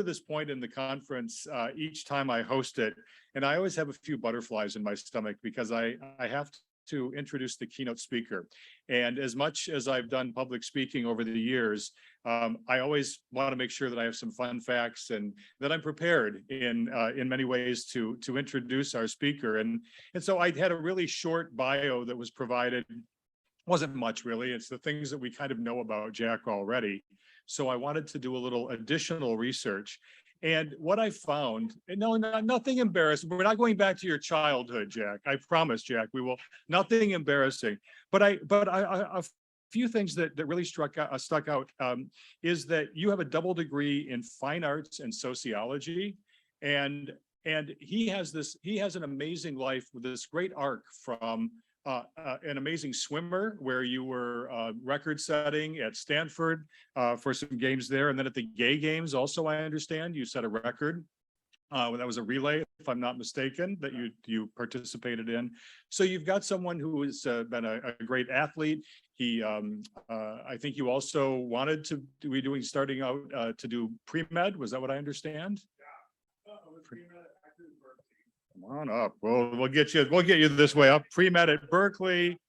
this point in the conference each time I host it, and I always have a few butterflies in my stomach because I have to introduce the keynote speaker. And as much as I've done public speaking over the years, I always want to make sure that I have some fun facts and that I'm prepared in many ways to introduce our speaker. And so I had a really short bio that was provided. Wasn't much really. It's the things that we kind of know about Jack already. So I wanted to do a little additional research. And what I found, and no, nothing embarrassing. We're not going back to your childhood, Jack. I promise, Jack, we will. Nothing embarrassing. But a few things that really stuck out is that you have a double degree in fine arts and sociology, and he has an amazing life with this great arc from an amazing swimmer where you were record setting at Stanford for some games there. And then at the Gay Games also, I understand you set a record. That was a relay, if I'm not mistaken, that you participated in. So you've got someone who has been a great athlete. He, I think you also wanted to be starting out to do pre-med. Was that what I understand? Yeah. Pre-med. Come on up. We'll get you this way up. Pre-med at Berkeley.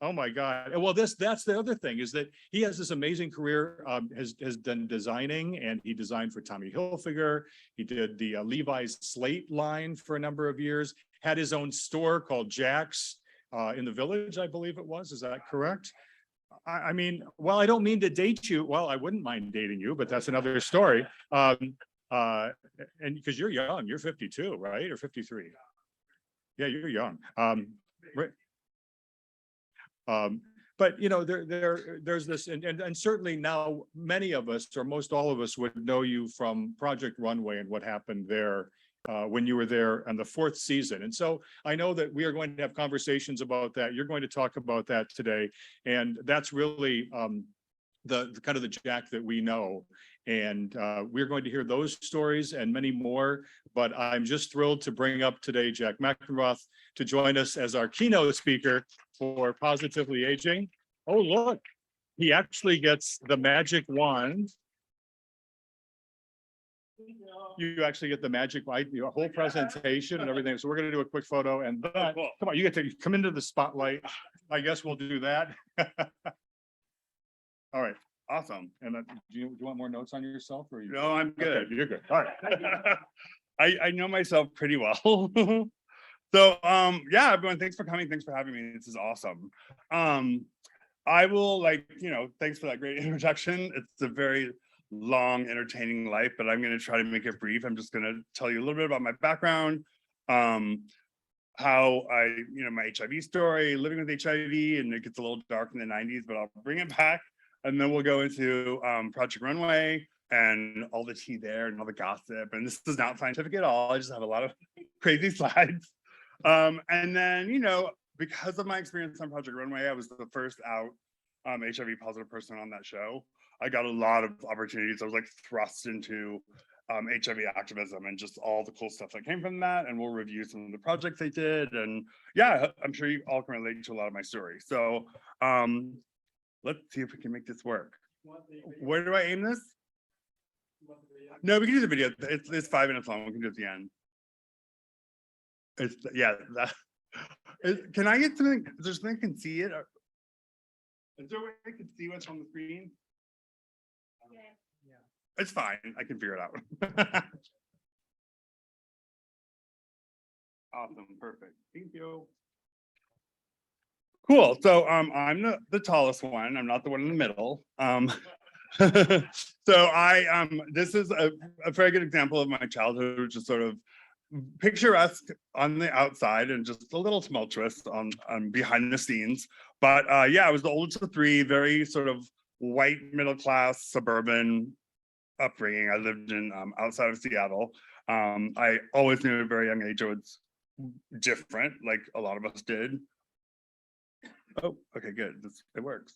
Oh my God. Well, that's the other thing is that he has this amazing career, has done designing, and he designed for Tommy Hilfiger. He did the Levi's Slate line for a number of years, had his own store called Jack's in the Village, I believe it was. Is that correct? I mean, well, I don't mean to date you. Well, I wouldn't mind dating you, but that's another story. And because you're young, you're 52, right? Or 53? Yeah, you're young. Right. But you know, there's this, and certainly now many of us, or most all of us, would know you from Project Runway and what happened there when you were there on the 4th season. And so I know that we are going to have conversations about that. You're going to talk about that today, and that's really the kind of the Jack that we know. And we're going to hear those stories and many more, but I'm just thrilled to bring up today Jack Mackenroth to join us as our keynote speaker for Positively Aging. Oh, look, he actually gets the magic wand. You actually get the magic, your whole presentation and everything. So we're going to do a quick photo, and then, come on, you get to come into the spotlight. I guess we'll do that. All right. Awesome. And do you want more notes on yourself, or No, I'm good. Okay, you're good. All right. I know myself pretty well. So yeah, everyone, thanks for coming. Thanks for having me. This is awesome. I will, thanks for that great introduction. It's a very long, entertaining life, but I'm going to try to make it brief. I'm just going to tell you a little bit about my background, how my HIV story, living with HIV, and it gets a little dark in the 90s, but I'll bring it back. And then we'll go into Project Runway and all the tea there and all the gossip. And this is not scientific at all. I just have a lot of crazy slides. And then, because of my experience on Project Runway, I was the first out HIV positive person on that show. I got a lot of opportunities. I was thrust into HIV activism and just all the cool stuff that came from that. And we'll review some of the projects they did. And yeah, I'm sure you all can relate to a lot of my story. So let's see if we can make this work. Where do I aim this? No, we can do the video. It's 5 minutes long. We can do it at the end. Can I get something? Is there something I can see it? Is there a way I can see what's on the screen? Yeah. It's fine. I can figure it out. Awesome. Perfect. Thank you. Cool. So I'm the tallest one. I'm not the one in the middle. So this is a very good example of my childhood, which is sort of picturesque on the outside and just a little tumultuous on behind the scenes. But yeah, I was the oldest of 3, very sort of white middle class suburban upbringing. I lived in outside of Seattle. I always knew at a very young age I was different, like a lot of us did. Oh, okay, good. It works.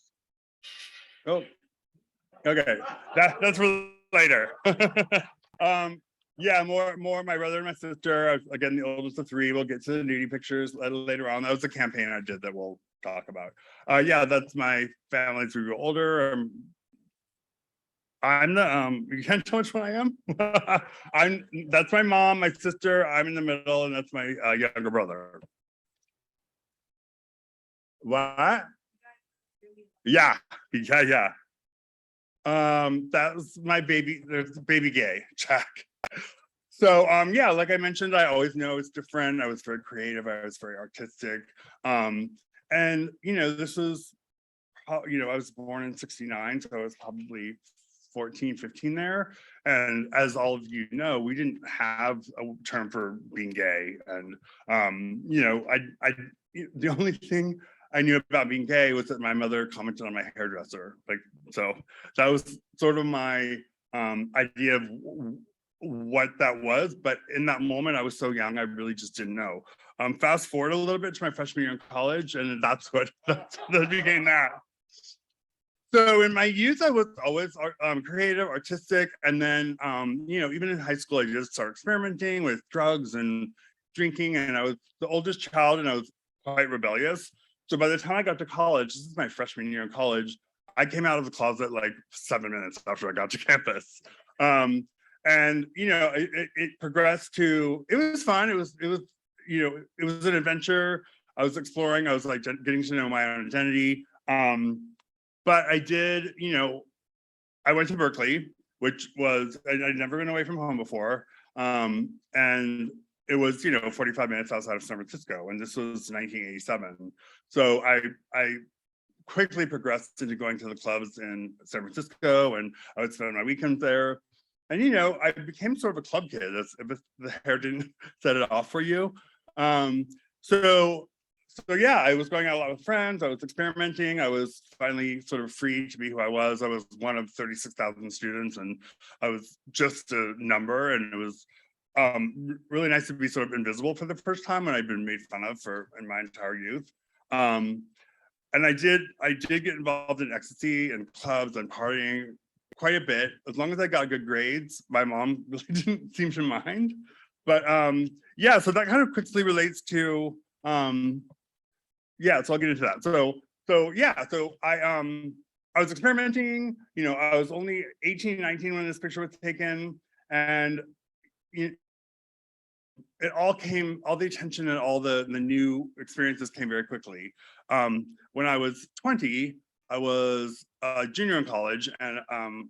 Oh, okay. That's for later. Yeah, more my brother and my sister. Again, the oldest of 3. We'll get to the nudie pictures later on. That was a campaign I did that we'll talk about. Yeah, that's my family as we grew older. I'm the you can't tell which one I am. That's my mom, my sister, I'm in the middle, and that's my younger brother. What? Yeah, yeah. That was my baby, there's baby gay, Jack. So yeah, like I mentioned, I always know it's different. I was very creative, I was very artistic. And this was I was born in 69, so I was probably 14, 15 there. And as all of you know, we didn't have a term for being gay. And I the only thing I knew about being gay was that my mother commented on my hairdresser. Like, so that was sort of my idea of what that was. But in that moment, I was so young, I really just didn't know. Fast forward a little bit to my freshman year in college, and that became that. So in my youth, I was always creative, artistic, and then even in high school, I just started experimenting with drugs and drinking, and I was the oldest child, and I was quite rebellious. So by the time I got to college, this is my freshman year in college, I came out of the closet like 7 minutes after I got to campus. And it progressed to, it was fun. It was an adventure. I was exploring. I was like getting to know my own identity. But I did, I went to Berkeley, which was, I'd never been away from home before. And it was, 45 minutes outside of San Francisco, and this was 1987. So I quickly progressed into going to the clubs in San Francisco, and I would spend my weekends there. And, I became sort of a club kid, if the hair didn't set it off for you. So yeah, I was going out a lot with friends. I was experimenting. I was finally sort of free to be who I was. I was one of 36,000 students, and I was just a number. And it was really nice to be sort of invisible for the first time when I'd been made fun of in my entire youth. And I did get involved in ecstasy and clubs and partying quite a bit. As long as I got good grades, my mom really didn't seem to mind. But yeah, so that kind of quickly relates to yeah, so I'll get into that. So I was experimenting, I was only 18, 19 when this picture was taken, and it all the attention and all the new experiences came very quickly. When I was 20, I was a junior in college, and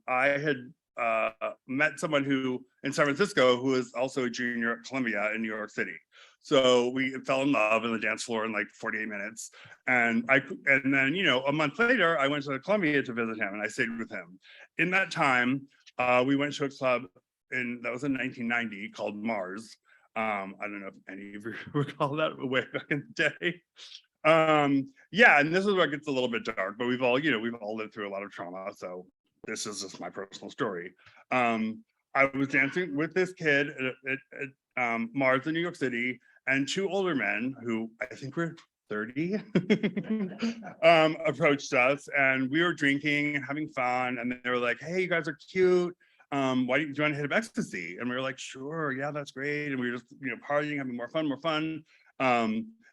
I had met someone who in San Francisco who was also a junior at Columbia in New York City. So we fell in love on the dance floor in like 48 minutes. And then, a month later, I went to Columbia to visit him, and I stayed with him. In that time, we went to a club that was in 1990 called Mars. I don't know if any of you recall that way back in the day. Yeah, and this is where it gets a little bit dark, but we've all lived through a lot of trauma. So this is just my personal story. I was dancing with this kid at Mars in New York City, and two older men who I think were 30 approached us, and we were drinking and having fun, and they were like, "Hey, you guys are cute. Why do you want to hit of ecstasy?" And we were like, "Sure, yeah, that's great." And we were just partying, having more fun.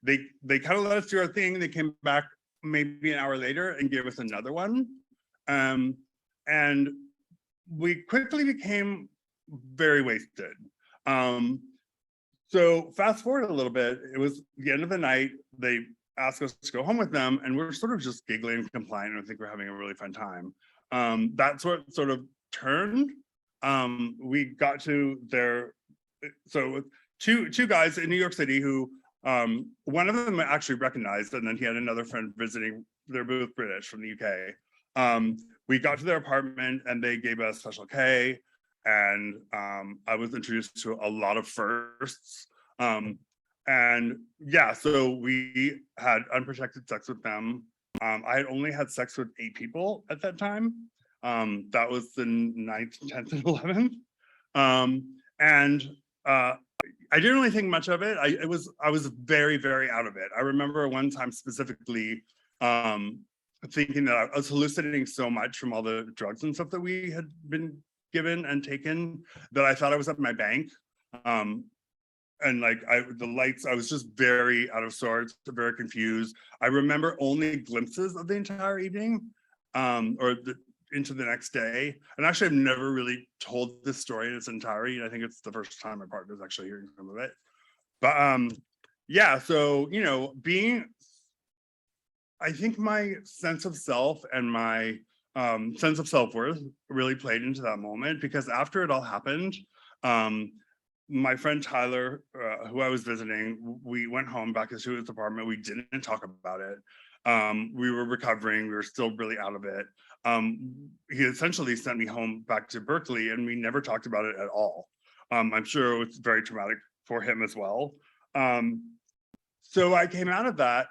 They kind of let us do our thing. They came back maybe an hour later and gave us another one. And we quickly became very wasted. So fast forward a little bit, it was the end of the night. They asked us to go home with them, and we're sort of just giggling and compliant. I think we're having a really fun time. That's what sort of turned. We got to so two guys in New York City who one of them actually recognized, and then he had another friend visiting. They're both British from the UK. We got to their apartment, and they gave us Special K, and I was introduced to a lot of firsts. And yeah, so we had unprotected sex with them. I had only had sex with 8 people at that time. That was the 9th, 10th, and 11th. And I didn't really think much of it. I was very, very out of it. I remember one time specifically thinking that I was hallucinating so much from all the drugs and stuff that we had been given and taken that I thought I was at my bank. And like the lights, I was just very out of sorts, very confused. I remember only glimpses of the entire evening, or into the next day. And actually, I've never really told this story in its entirety. I think it's the first time my partner's actually hearing some of it. But yeah, so I think my sense of self and my sense of self-worth really played into that moment, because after it all happened, my friend Tyler, who I was visiting, we went home back to his apartment. We didn't talk about it. We were recovering. We were still really out of it. He essentially sent me home back to Berkeley, and we never talked about it at all. I'm sure it was very traumatic for him as well. So I came out of that.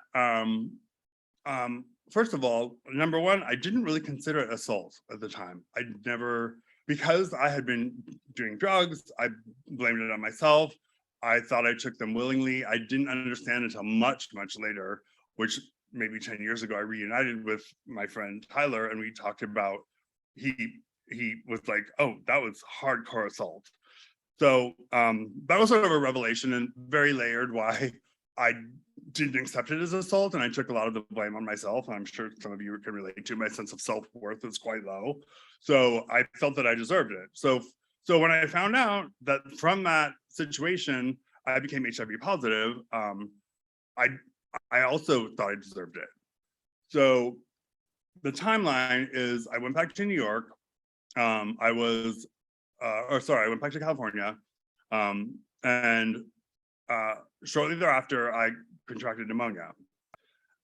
First of all, number one, I didn't really consider it assault at the time. I never, because I had been doing drugs, I blamed it on myself. I thought I took them willingly. I didn't understand until much, much later, which maybe 10 years ago, I reunited with my friend Tyler, and we talked about, he was like, oh, that was hardcore assault. So that was sort of a revelation, and very layered why I didn't accept it as assault, and I took a lot of the blame on myself. I'm sure some of you can relate to. My sense of self-worth is quite low, so I felt that I deserved it. So when I found out that from that situation I became HIV positive, I also thought I deserved it. So the timeline is, I went back to New York. I went back to California, and shortly thereafter, I contracted pneumonia,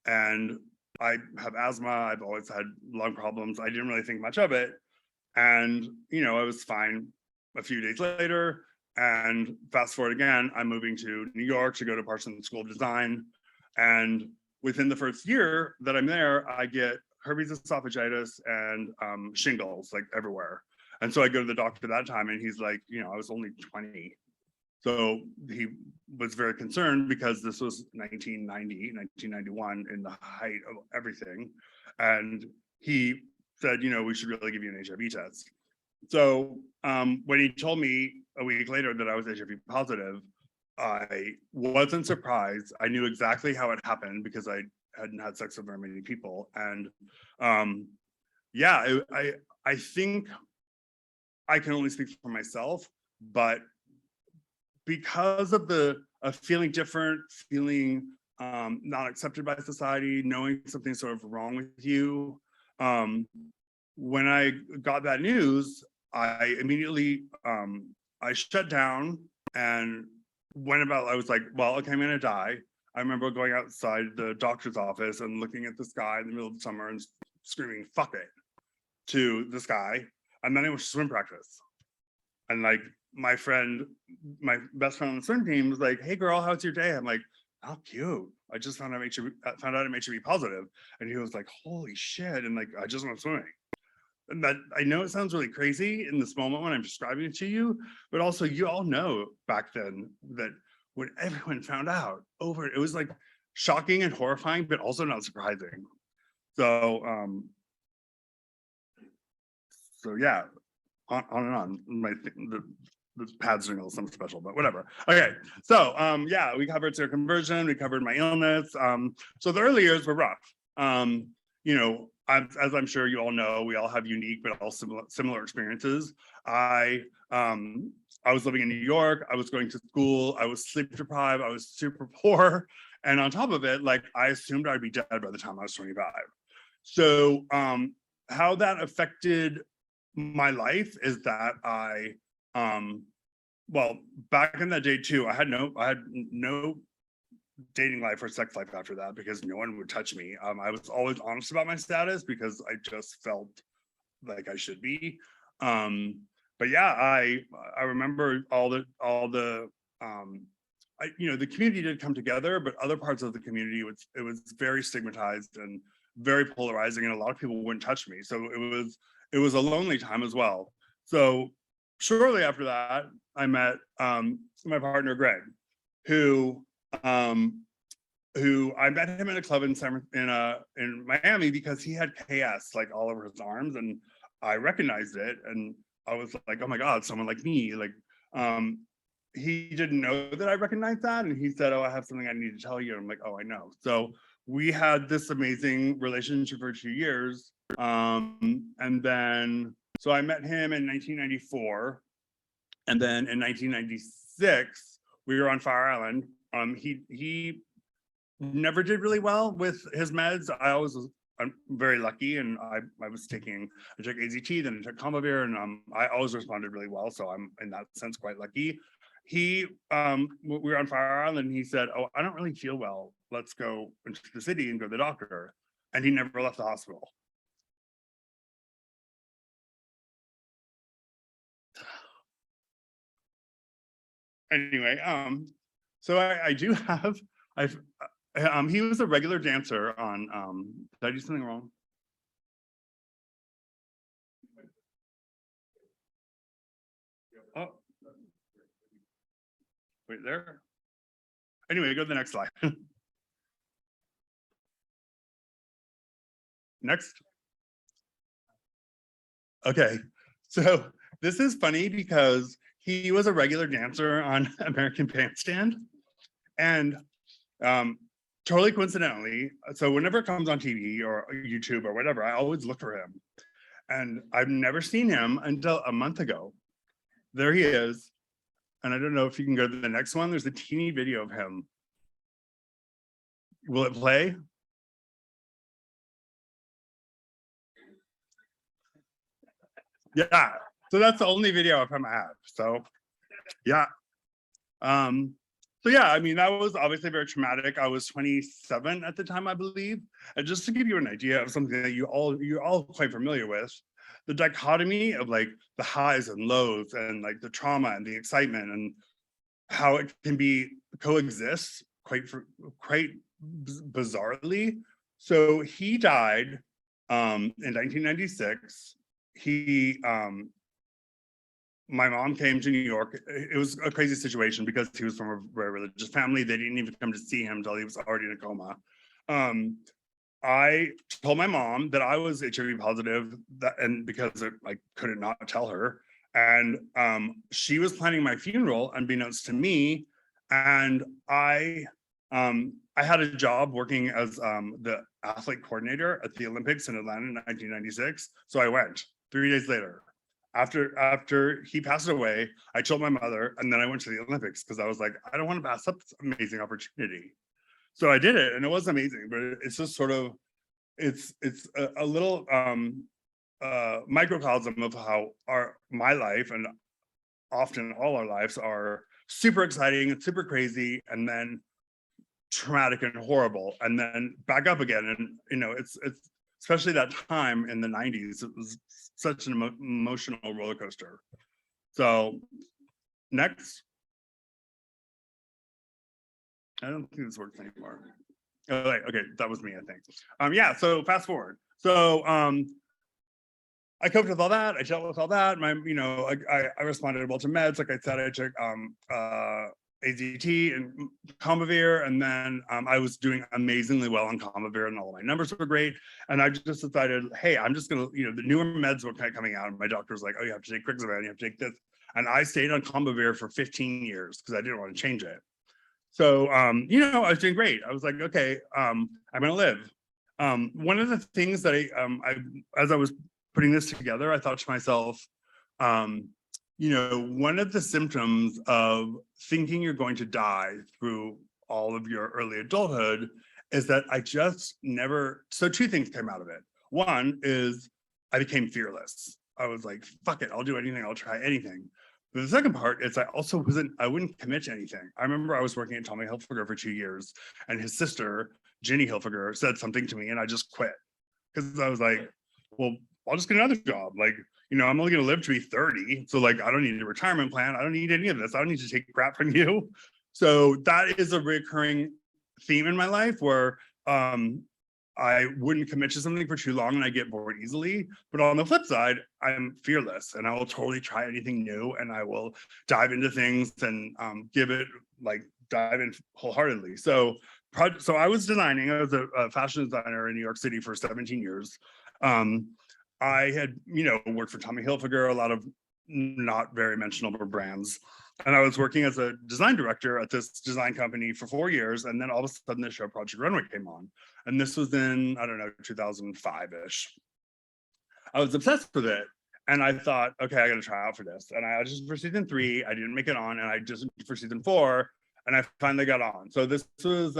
and I have asthma. I've always had lung problems. I didn't really think much of it, and I was fine a few days later. And fast forward again, I'm moving to New York to go to Parsons School of Design, and within the first year that I'm there, I get herpes esophagitis and shingles like everywhere. And so I go to the doctor that time, and he's like, I was only 20. So he was very concerned, because this was 1991, in the height of everything. And he said, we should really give you an HIV test. So when he told me a week later that I was HIV positive, I wasn't surprised. I knew exactly how it happened, because I hadn't had sex with very many people. And yeah, I think I can only speak for myself, but because of feeling different, feeling not accepted by society, knowing something's sort of wrong with you, when I got that news, I immediately I shut down and went about. I was like, well, okay, I'm gonna die. I remember going outside the doctor's office and looking at the sky in the middle of the summer and screaming "fuck it" to the sky. And then it was swim practice, and like my best friend on the swim team was like, "Hey girl, how's your day?" I'm like, "How cute. I just found out I'm HIV positive." And he was like, "Holy shit." And like, I just went swimming. And that, I know it sounds really crazy in this moment when I'm describing it to you, but also you all know back then that when everyone found out it was like shocking and horrifying, but also not surprising. So yeah, on and on. The pads doing a little something special, but whatever. Okay, so yeah, we covered seroconversion, we covered my illness. So the early years were rough. As I'm sure you all know, we all have unique but all similar experiences. I was living in New York. I was going to school. I was sleep deprived. I was super poor, and on top of it, like I assumed I'd be dead by the time I was 25. So how that affected my life is that well, back in that day too, I had no dating life or sex life after that, because no one would touch me. I was always honest about my status, because I just felt like I should be. But yeah, I remember the community did come together, but other parts of the community, it was very stigmatized and very polarizing, and a lot of people wouldn't touch me. So it was a lonely time as well. So shortly after that, I met my partner Greg, who I met him in a club in Miami, because he had KS like all over his arms, and I recognized it, and I was like, oh my God, someone like me. Like he didn't know that I recognized that, and he said, oh, I have something I need to tell you. And I'm like, oh, I know. So we had this amazing relationship for 2 years. And then, so I met him in 1994. And then in 1996, we were on Fire Island. He never did really well with his meds. I'm very lucky, and I took AZT, then I took Comavir, and I always responded really well. So I'm in that sense quite lucky. We were on Fire Island, and he said, "Oh, I don't really feel well. Let's go into the city and go to the doctor." And he never left the hospital. Anyway, so I do have I've he was a regular dancer on did I do something wrong? Oh, wait there. Anyway, go to the next slide. Next. Okay, so this is funny because he was a regular dancer on American Bandstand, and totally coincidentally, so whenever it comes on TV or YouTube or whatever, I always look for him, and I've never seen him until a month ago. There he is, and I don't know if you can go to the next one. There's a teeny video of him. Will it play? Yeah, so that's the only video of him I have. So yeah. So yeah, I mean, that was obviously very traumatic. I was 27 at the time, I believe. And just to give you an idea of something that you're all quite familiar with, the dichotomy of like the highs and lows and like the trauma and the excitement and how it can be coexist quite bizarrely. So he died in 1996. My mom came to New York. It was a crazy situation because he was from a very religious family. They didn't even come to see him until he was already in a coma. I told my mom that I was HIV positive, and because I couldn't not tell her. And she was planning my funeral, unbeknownst to me. And I had a job working as the athlete coordinator at the Olympics in Atlanta in 1996. So I went 3 days later. After he passed away, I told my mother, and then I went to the Olympics because I was like, I don't want to pass up this amazing opportunity. So I did it, and it was amazing. But it's just sort of, it's a little microcosm of how my life and often all our lives are super exciting and super crazy, and then traumatic and horrible, and then back up again. And it's especially that time in the 90s, it was such an emotional roller coaster. So next. I don't think this works anymore. Oh, okay, that was me, I think. Yeah, so fast forward. So I coped with all that. I dealt with all that. I responded well to meds. Like I said, I took AZT and Comavir, and then I was doing amazingly well on Comavir, and all my numbers were great. And I just decided, hey, I'm just gonna, the newer meds were kind of coming out, and my doctor was like, oh, you have to take Crixavan, you have to take this. And I stayed on Comavir for 15 years because I didn't want to change it. So I was doing great. I was like, okay, I'm gonna live. One of the things that I as I was putting this together, I thought to myself, one of the symptoms of thinking you're going to die through all of your early adulthood is that I just never, so two things came out of it. One is I became fearless. I was like, fuck it, I'll do anything, I'll try anything. But the second part is I wouldn't commit to anything. I remember I was working at Tommy Hilfiger for 2 years, and his sister, Ginny Hilfiger, said something to me, and I just quit. Because I was like, well, I'll just get another job. Like, I'm only gonna live to be 30. So like, I don't need a retirement plan. I don't need any of this. I don't need to take crap from you. So that is a recurring theme in my life where I wouldn't commit to something for too long and I get bored easily. But on the flip side, I'm fearless and I will totally try anything new, and I will dive into things and dive in wholeheartedly. So I was designing. I was a fashion designer in New York City for 17 years. I had, worked for Tommy Hilfiger, a lot of not very mentionable brands. And I was working as a design director at this design company for 4 years. And then all of a sudden the show Project Runway came on. And this was in, I don't know, 2005-ish. I was obsessed with it. And I thought, okay, I got to try out for this. And I auditioned for season 3. I didn't make it on, and I just for season 4, and I finally got on. So this was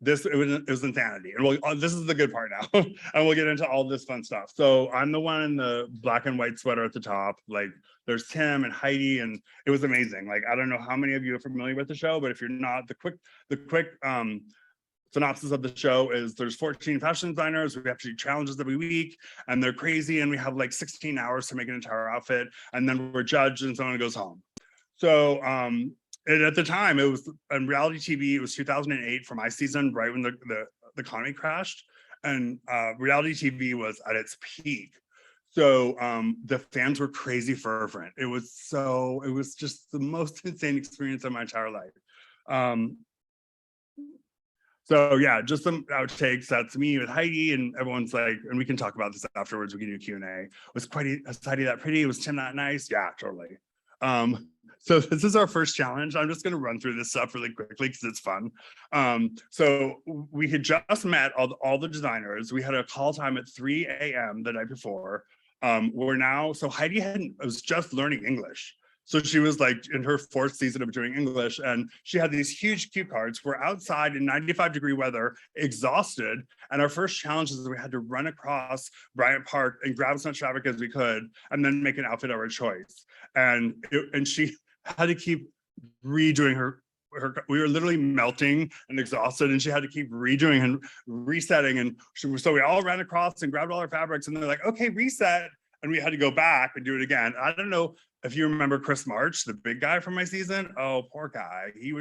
it was insanity. And this is the good part now, and we'll get into all this fun stuff. So I'm the one in the black and white sweater at the top. Like there's Tim and Heidi, and it was amazing. Like I don't know how many of you are familiar with the show, but if you're not, the quick synopsis of the show is there's 14 fashion designers. We have to do challenges every week, and they're crazy, and we have like 16 hours to make an entire outfit, and then we're judged and someone goes home. So and at the time, it was on reality TV, it was 2008 for my season, right when the economy crashed, and reality TV was at its peak. So the fans were crazy fervent. It was just the most insane experience of my entire life. So yeah, just some outtakes. That's me with Heidi, and everyone's like, and we can talk about this afterwards. We can do Q&A. Was Heidi that pretty? Was Tim that nice? Yeah, totally. So this is our first challenge. I'm just going to run through this stuff really quickly because it's fun. So we had just met all the designers. We had a call time at 3 a.m. the night before. So Heidi was just learning English. So she was like in her 4th season of doing English, and she had these huge cue cards. We're outside in 95-degree weather, exhausted. And our first challenge is we had to run across Bryant Park and grab as much traffic as we could, and then make an outfit of our choice. And she had to keep redoing her. We were literally melting and exhausted, and she had to keep redoing and resetting. And so we all ran across and grabbed all our fabrics, and they're like, okay, reset. And we had to go back and do it again. I don't know if you remember Chris March, the big guy from my season. Oh, poor guy. He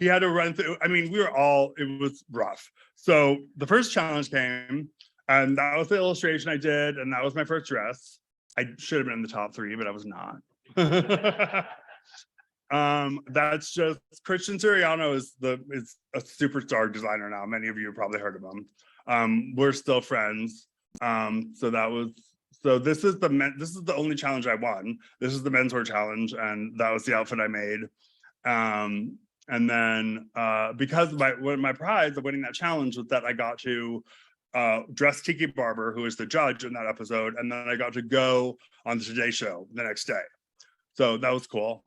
had to run through. I mean, it was rough. So the first challenge came, and that was the illustration I did. And that was my first dress. I should have been in the top 3, but I was not. That's just Christian Siriano is a superstar designer now. Many of you have probably heard of him. We're still friends. So this is the only challenge I won. This is the menswear challenge, and that was the outfit I made. And then because my prize of winning that challenge was that I got to dress Tiki Barber, who is the judge in that episode, and then I got to go on the Today Show the next day. So that was cool.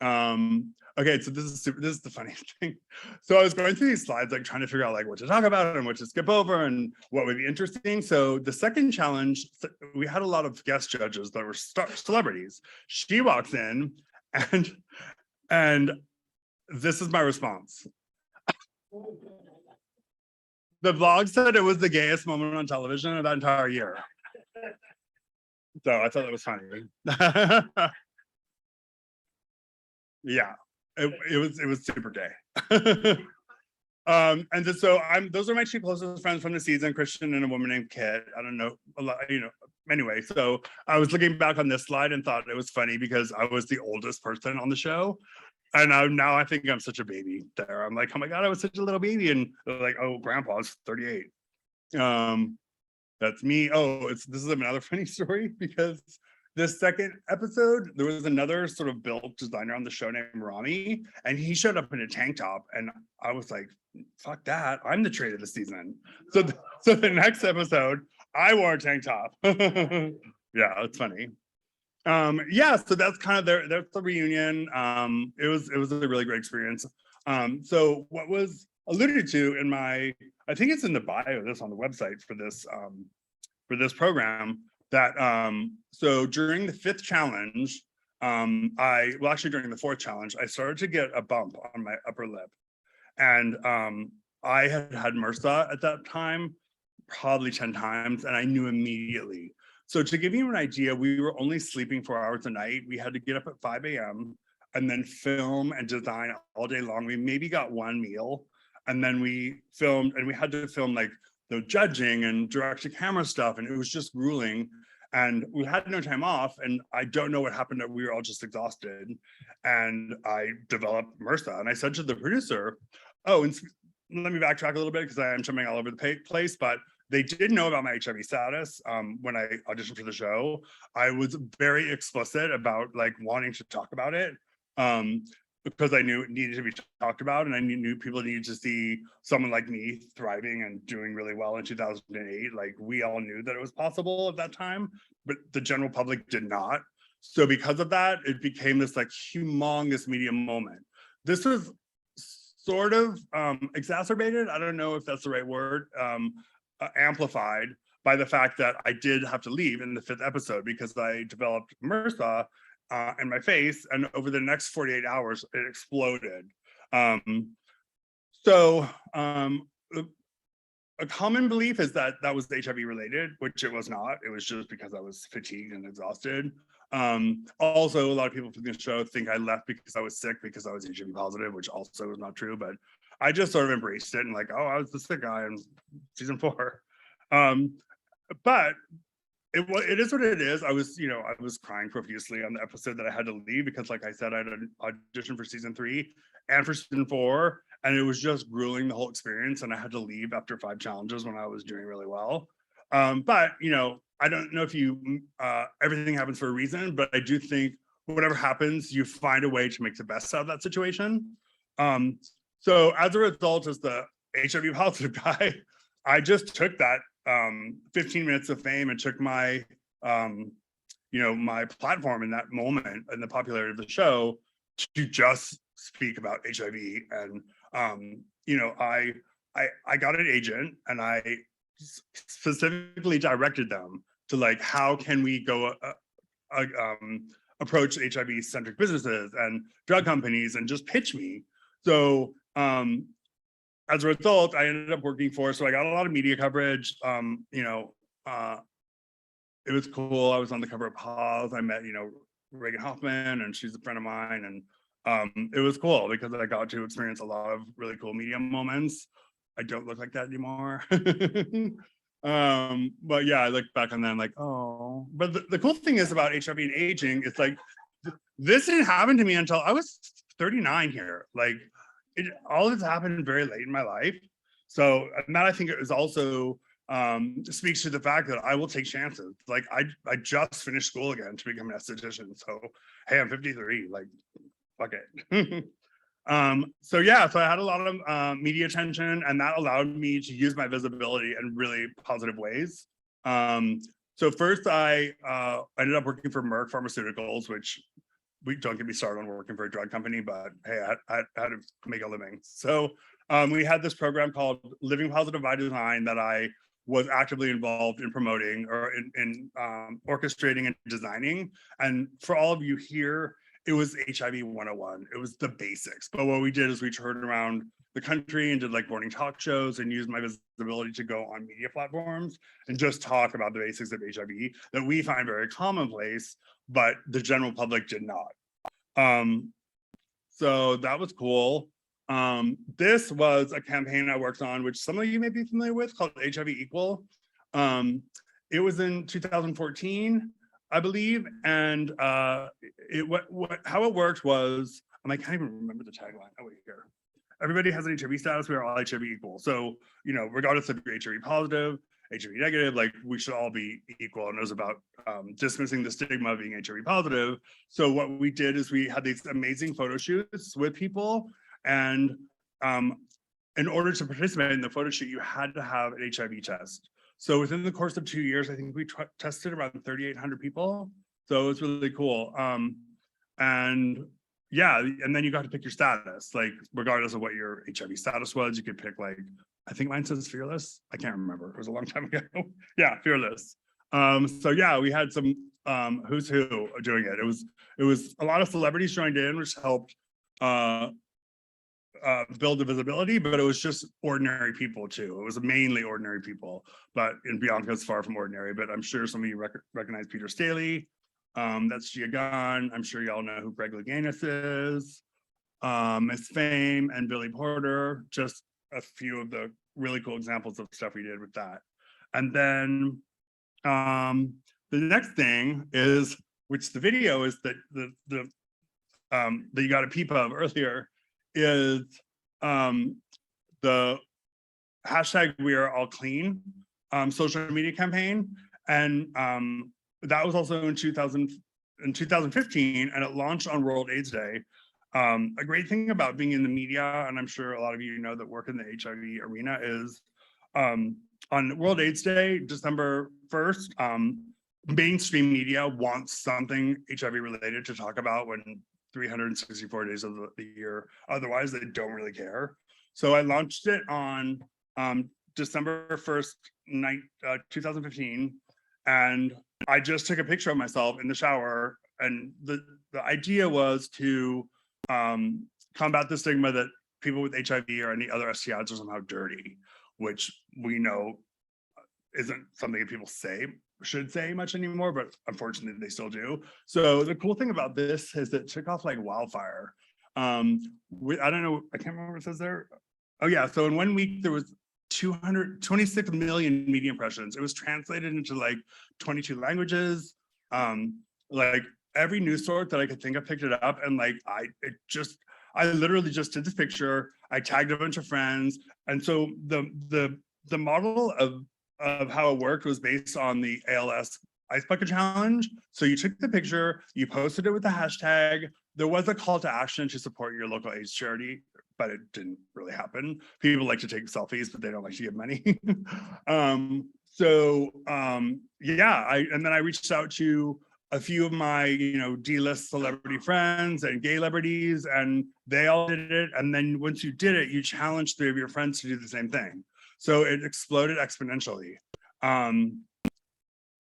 Okay, so this is the funny thing. So I was going through these slides, like trying to figure out like what to talk about and what to skip over and what would be interesting. So the second challenge, we had a lot of guest judges that were celebrities. She walks in, and this is my response. The vlog said it was the gayest moment on television of that entire year. So I thought that was funny. Yeah, it was super gay. And so those are my 2 closest friends from the season, Christian and a woman named Kit. I don't know a lot, anyway. So I was looking back on this slide and thought it was funny because I was the oldest person on the show. And now I think I'm such a baby there. I'm like, oh my God, I was such a little baby. And they're like, oh, grandpa's 38. That's me. Oh, this is another funny story because this second episode, there was another sort of built designer on the show named Rami, and he showed up in a tank top, and I was like, fuck that, I'm the trade of the season. So the next episode, I wore a tank top. Yeah, it's funny. Yeah, so that's kind of that's the reunion. It was a really great experience. So what was alluded to in I think it's in the bio, this on the website for this program, that so during the 5th challenge, actually during the 4th challenge, I started to get a bump on my upper lip. And I had MRSA at that time, probably 10 times, and I knew immediately. So to give you an idea, we were only sleeping 4 hours a night. We had to get up at 5 a.m. and then film and design all day long. We maybe got 1 meal, and then we filmed, and we had to film like the judging and direct to camera stuff, and it was just grueling. And we had no time off, and I don't know what happened. We were all just exhausted, and I developed MRSA. And I said to the producer, oh, and let me backtrack a little bit because I am jumping all over the place, but they did know about my HIV status when I auditioned for the show. I was very explicit about like wanting to talk about it. because I knew it needed to be talked about, and I knew people needed to see someone like me thriving and doing really well in 2008. Like, we all knew that it was possible at that time, but the general public did not. So because of that, it became this like humongous media moment. This was sort of exacerbated, I don't know if that's the right word, amplified by the fact that I did have to leave in the 5th episode because I developed MRSA in my face, and over the next 48 hours, it exploded. A common belief is that that was HIV related, which it was not. It was just because I was fatigued and exhausted. Also, a lot of people from the show think I left because I was sick because I was HIV positive, which also was not true, but I just sort of embraced it and like, oh, I was the sick guy in season 4. But it is what it is. I was crying profusely on the episode that I had to leave because, like I said, I had an audition for season 3 and for season 4, and it was just grueling, the whole experience, and I had to leave after 5 challenges when I was doing really well. But I don't know if everything happens for a reason, but I do think whatever happens, you find a way to make the best out of that situation. So as a result, as the HIV positive guy, I just took that 15 minutes of fame and took my my platform in that moment and the popularity of the show to just speak about HIV. And I got an agent, and I specifically directed them to like, how can we go approach HIV centric businesses and drug companies and just pitch me. So as a result, I ended up working so I got a lot of media coverage. It was cool. I was on the cover of Pause. I met, Reagan Hoffman, and she's a friend of mine. And it was cool because I got to experience a lot of really cool media moments. I don't look like that anymore. But yeah, I look back on that like, oh. But the cool thing is about HIV and aging, it's like, this didn't happen to me until I was 39 here. Like, all of this happened very late in my life. So, and that I think is also speaks to the fact that I will take chances. Like, I just finished school again to become an esthetician. So, hey, I'm 53. Like, fuck it. So I had a lot of media attention, and that allowed me to use my visibility in really positive ways. So first, I ended up working for Merck Pharmaceuticals, which don't get me started on working for a drug company, but hey, I had to make a living. So we had this program called Living Positive by Design that I was actively involved in promoting or in orchestrating and designing. And for all of you here, it was HIV 101. It was the basics. But what we did is we toured around the country and did like morning talk shows and used my visibility to go on media platforms and just talk about the basics of HIV that we find very commonplace, but the general public did not. So that was cool. This was a campaign I worked on, which some of you may be familiar with, called HIV Equal. It was in 2014. I believe, and how it worked was, I can't even remember the tagline. Oh, wait, here. Everybody has an HIV status. We are all HIV equal. So, regardless if you're HIV positive, HIV negative, like, we should all be equal. And it was about dismissing the stigma of being HIV positive. So what we did is we had these amazing photo shoots with people, and in order to participate in the photo shoot, you had to have an HIV test. So within the course of 2 years, I think we tested around 3,800 people. So it was really cool. And then you got to pick your status, like, regardless of what your HIV status was, you could pick, like, I think mine says fearless. I can't remember. It was a long time ago. Yeah, fearless. We had some who's who doing it. It was a lot of celebrities joined in, which helped build the visibility, but it was just ordinary people too. It was mainly ordinary people, and Bianca's far from ordinary, but I'm sure some of you recognize Peter Staley. That's Gia Gunn. I'm sure y'all know who Greg Louganis is. Miss Fame and Billy Porter, just a few of the really cool examples of stuff we did with that. And then the next thing is, which the video is that that you got a peep of earlier, is the hashtag We Are All Clean social media campaign. And that was also in 2015, and it launched on World AIDS Day. A great thing about being in the media, and I'm sure a lot of you know that work in the HIV arena, is on World AIDS Day, December 1st, mainstream media wants something HIV related to talk about when 364 days of the year. Otherwise, they don't really care. So I launched it on December 1st, 2015. And I just took a picture of myself in the shower. And the idea was to combat the stigma that people with HIV or any other STIs are somehow dirty, which we know isn't something that people should say much anymore, but unfortunately they still do. So the cool thing about this is that it took off like wildfire. I don't know, I can't remember what it says there. Oh yeah, so in 1 week there was 226 million media impressions. It was translated into like 22 languages. Like every news source that I could think of picked it up, and like I literally just did this picture. I tagged a bunch of friends, and so the model of how it worked was based on the ALS Ice Bucket Challenge. So you took the picture, you posted it with the hashtag. There was a call to action to support your local AIDS charity, but it didn't really happen. People like to take selfies, but they don't like to give money. Yeah, and then I reached out to a few of my, D-list celebrity friends and gay celebrities, and they all did it. And then once you did it, you challenged 3 of your friends to do the same thing. So it exploded exponentially.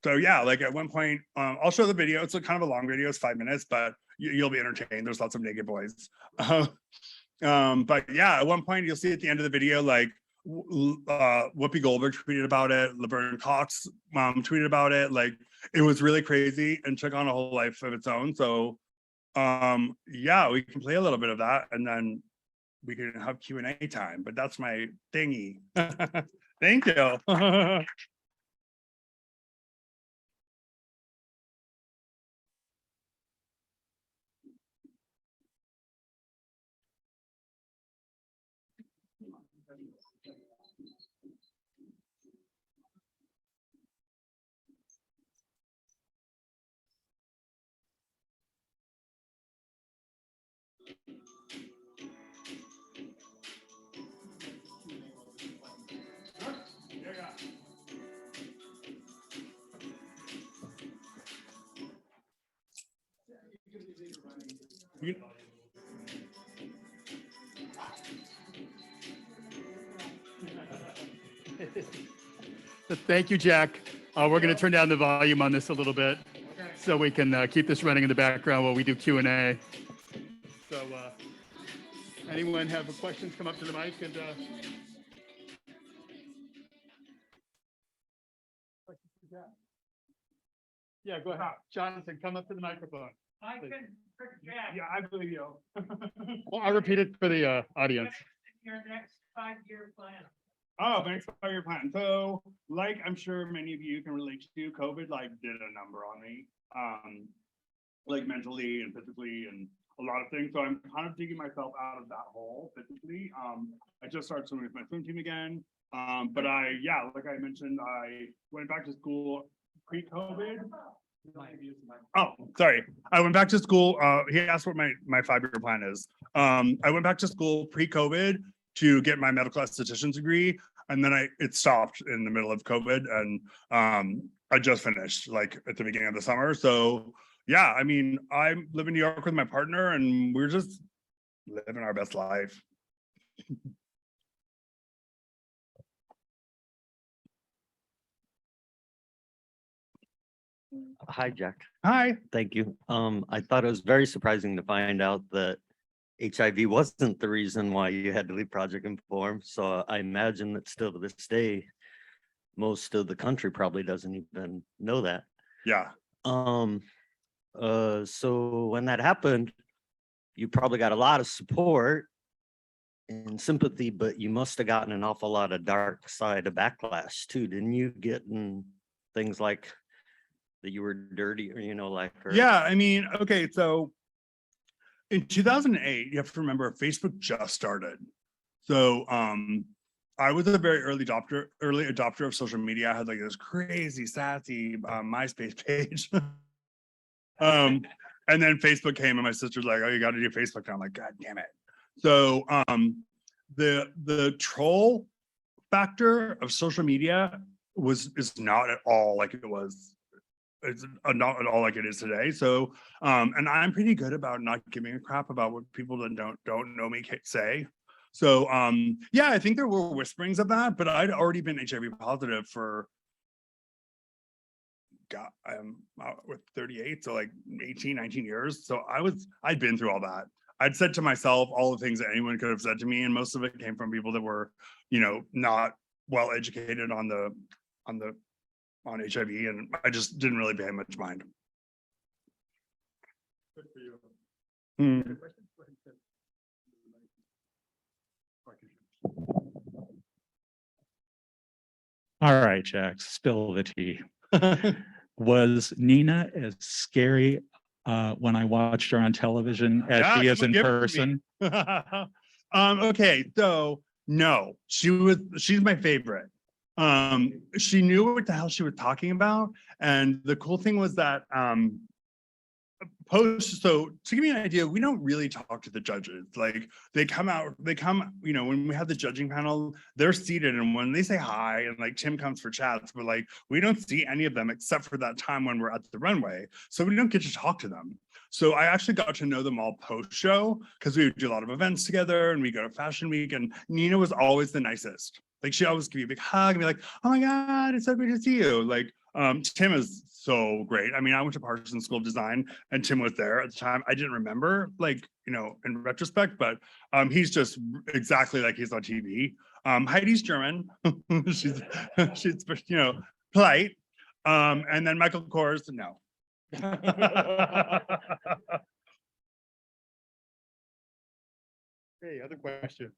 So yeah, like at one point, I'll show the video. It's a kind of a long video, it's 5 minutes, but you'll be entertained. There's lots of naked boys. But yeah, at one point you'll see at the end of the video, like Whoopi Goldberg tweeted about it, Laverne Cox tweeted about it. Like it was really crazy and took on a whole life of its own. So yeah, we can play a little bit of that and then we can have Q&A time, but that's my thingy. Thank you. Thank you, Jack. We're going to turn down the volume on this a little bit so we can keep this running in the background while we do Q&A. So anyone have questions, come up to the mic and yeah, go ahead. Jonathan, come up to the microphone. I can project Yeah, I believe you. Well, I'll repeat it for the audience. your next 5-year plan. Oh, thanks for your plan. So, like I'm sure many of you can relate to, COVID like did a number on me, like mentally and physically and a lot of things. So I'm kind of digging myself out of that hole physically. I just started swimming with my swim team again. But like I mentioned, I went back to school pre-COVID. Oh, sorry. I went back to school. He asked what my 5-year plan is. I went back to school pre-COVID to get my medical esthetician's degree, and then it stopped in the middle of COVID, and I just finished like at the beginning of the summer. So yeah, I mean, I live in New York with my partner, and we're just living our best life. Hi, Jack. Hi. Thank you. I thought it was very surprising to find out that HIV wasn't the reason why you had to leave Project Inform. So I imagine that still to this day, most of the country probably doesn't even know that. Yeah. So when that happened, you probably got a lot of support and sympathy, but you must have gotten an awful lot of dark side of backlash too, didn't you? Getting things like that you were dirty, or Yeah, I mean, okay, so in 2008, you have to remember Facebook just started. So I was a very early adopter of social media. I had like this crazy sassy MySpace page. And then Facebook came and my sister's like, oh, you got to do Facebook. And I'm like, God damn it. So the troll factor of social media is not at all like it was. It's not at all like it is today. So and I'm pretty good about not giving a crap about what people that don't know me say. So yeah, I think there were whisperings of that, but I'd already been HIV positive for God, I'm with 38, so like 18, 19 years. So I'd been through all that. I'd said to myself all the things that anyone could have said to me, and most of it came from people that were, you know, not well educated on HIV, and I just didn't really pay much mind. Good for you. Mm. All right, Jack, spill the tea. Was Nina as scary when I watched her on television as Yeah, she is come in give it to me. person? Okay, so no, she's my favorite. She knew what the hell she was talking about, and the cool thing was that so to give you an idea, we don't really talk to the judges. Like they come, you know, when we have the judging panel, they're seated, and when they say hi, and like Tim comes for chats, but like we don't see any of them except for that time when we're at the runway, so we don't get to talk to them. So I actually got to know them all post show because we would do a lot of events together, and we go to Fashion Week, and Nina was always the nicest. Like she always give you a big hug and be like, oh my God, it's so great to see you. Like Tim is so great. I mean, I went to Parsons School of Design and Tim was there at the time. I didn't remember, like, you know, in retrospect, but he's just exactly like he's on TV. Heidi's German. she's, you know, polite. And then Michael Kors, no. Hey, other questions?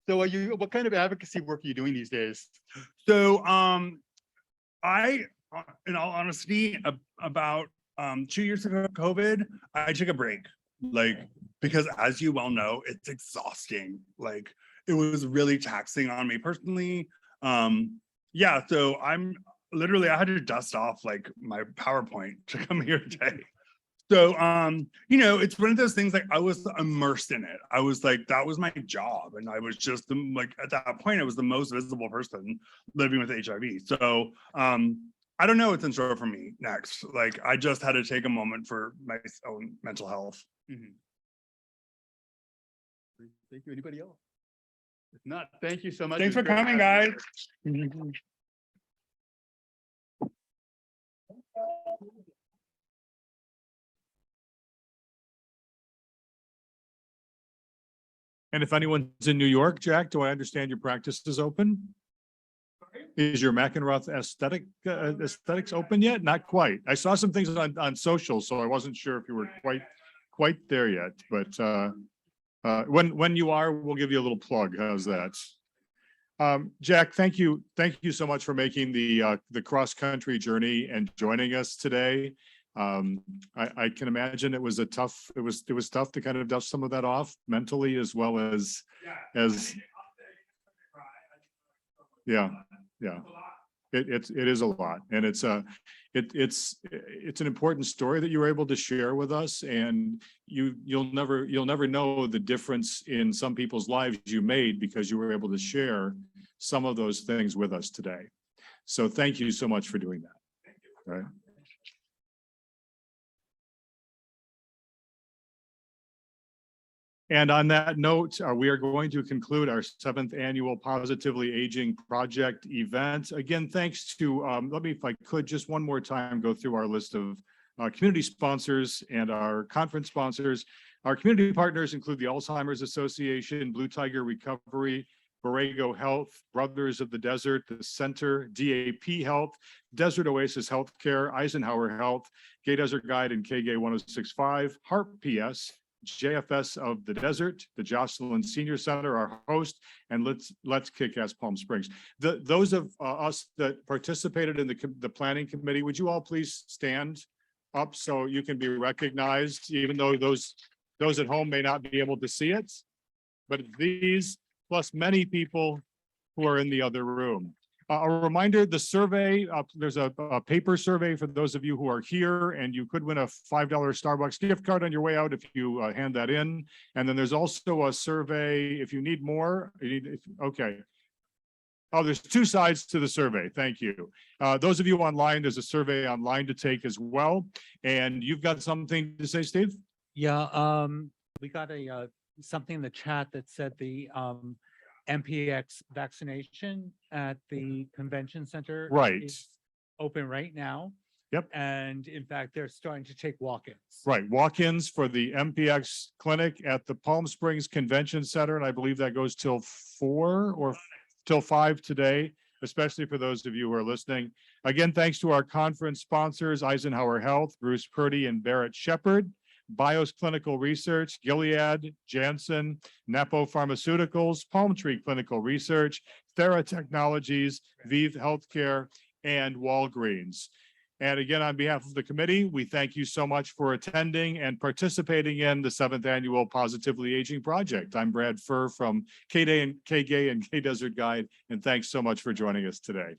So what kind of advocacy work are you doing these days? So I, in all honesty, about 2 years ago, COVID, I took a break, like, because as you well know, it's exhausting. Like it was really taxing on me personally. Yeah, so I had to dust off like my PowerPoint to come here today. So, you know, it's one of those things like I was immersed in it. I was like, that was my job. And I was just like, at that point, I was the most visible person living with HIV. So, I don't know what's in store for me next. Like, I just had to take a moment for my own mental health. Mhm. Thank you. Anybody else? If not, thank you so much. Thanks It was for great coming, having guys. you. And if anyone's in New York, Jack, do I understand your practice is open? Is your Mackenroth aesthetics open yet? Not quite. I saw some things on social, so I wasn't sure if you were quite there yet. But when you are, we'll give you a little plug. How's that? Jack, thank you so much for making the cross-country journey and joining us today. I can imagine it was tough to kind of dust some of that off mentally as well as yeah. It is a lot, and it's an important story that you were able to share with us, and you'll never know the difference in some people's lives you made because you were able to share some of those things with us today. So thank you so much for doing that. All right. And on that note, we are going to conclude our 7th annual Positively Aging Project event. Again, thanks to, let me, if I could, just one more time, go through our list of community sponsors and our conference sponsors. Our community partners include the Alzheimer's Association, Blue Tiger Recovery, Borrego Health, Brothers of the Desert, the Center, DAP Health, Desert Oasis Healthcare, Eisenhower Health, Gay Desert Guide and KGay 1065, HARP PS, JFS of the Desert, the Jocelyn Senior Center, our host, and Let's Kick Ass Palm Springs. Those of us that participated in the planning committee, would you all please stand up so you can be recognized, even though those at home may not be able to see it, but these plus many people who are in the other room. A reminder, the survey, there's a paper survey for those of you who are here, and you could win a $5 Starbucks gift card on your way out if you hand that in. And then there's also a survey, if you need more, okay. Oh, there's two sides to the survey. Thank you. Those of you online, there's a survey online to take as well. And you've got something to say, Steve? Yeah, we got a something in the chat that said the MPX vaccination at the convention center. Right. is open right now. Yep. And in fact, they're starting to take walk-ins. Right, walk-ins for the MPX clinic at the Palm Springs Convention Center, and I believe that goes till 4 or till 5 today, especially for those of you who are listening. Again, thanks to our conference sponsors, Eisenhower Health, Bruce Purdy and Barrett Shepherd, BIOS Clinical Research, Gilead, Janssen, Napo Pharmaceuticals, Palm Tree Clinical Research, Thera Technologies, Vive Healthcare, and Walgreens. And again, on behalf of the committee, we thank you so much for attending and participating in the 7th Annual Positively Aging Project. I'm Brad Furr from K-Gay and K-Desert Guide, and thanks so much for joining us today.